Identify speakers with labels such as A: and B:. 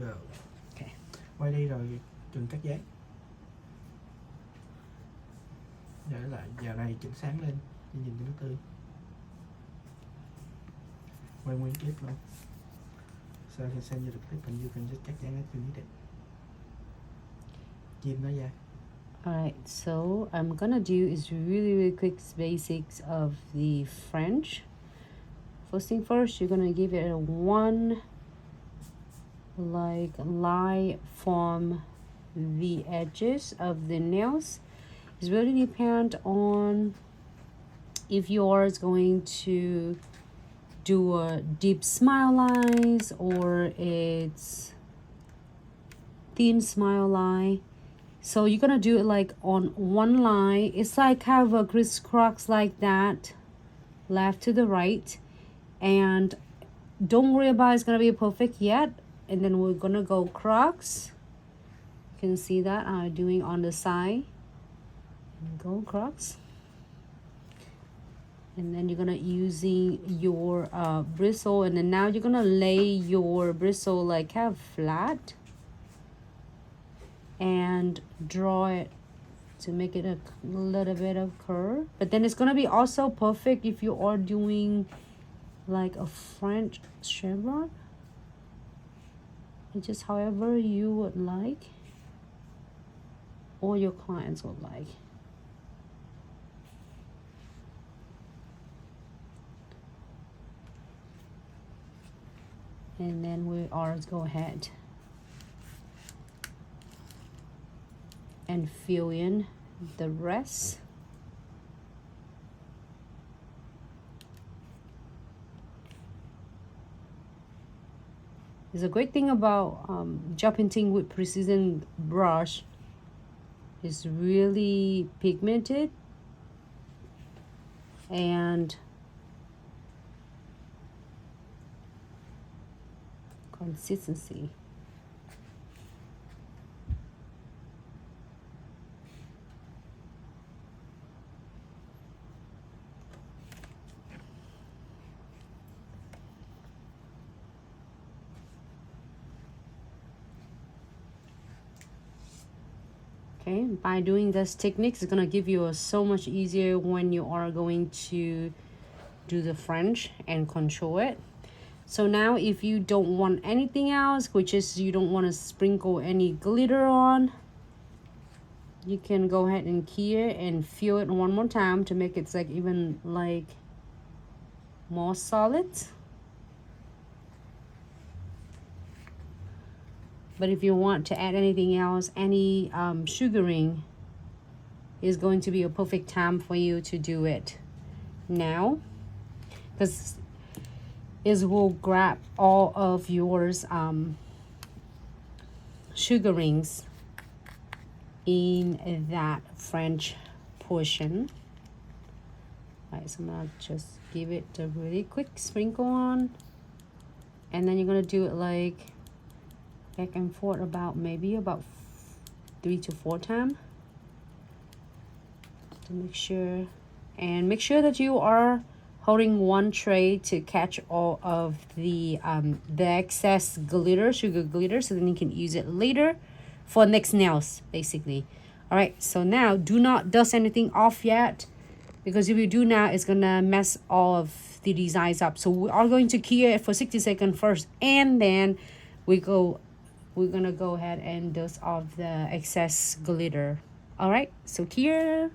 A: Được.
B: Okay.
A: Quay đi rồi đừng cắt giấy. Để lại giờ này chỉnh sáng lên để nhìn cho nó tươi. Quay nguyên clip luôn. So I can send you the clip and you can just check it if you need it. Chim nó ra.
B: Alright, so I'm gonna do is really quick basics of the French. First thing first, you're gonna give it a one like line from the edges of the nails. It really depend on if yours going to do a deep smile lines or it's thin smile line. So you're gonna do it like on one line. It's like have a crisscross like that, left to the right, and don't worry about it's gonna be perfect yet. And then we're gonna go cross. You can see that I'm doing on the side. And go cross. And then you're gonna using your bristle, and then now you're gonna lay your bristle like kind of flat and draw it to make it a little bit of curve. But then it's gonna be also perfect if you are doing like a French chevron. It's just however you would like or your clients would like. And then we are go ahead and fill in the rest. It's a great thing about jumping thing with precision brush. It's really pigmented and consistency. Okay, by doing this technique, it's gonna give you so much easier when you are going to do the French and control it. So now if you don't want anything else, which is you don't want to sprinkle any glitter on, you can go ahead and key it and fill it one more time to make it like even like more solid. But if you want to add anything else, any sugaring is going to be a perfect time for you to do it now, because it will grab all of yours sugarings in that French portion. All right, so I'm gonna just give it a really quick sprinkle on, and then you're gonna do it like back and forth about maybe about 3 to 4 times to make sure. And make sure that you are holding one tray to catch all of the excess glitter, sugar glitter, so then you can use it later for next nails basically. All right, so now do not dust anything off yet, because if you do now, it's gonna mess all of the designs up. So we are going to key it for 60 seconds first, and then we're gonna go ahead and dust off the excess glitter. All right, so here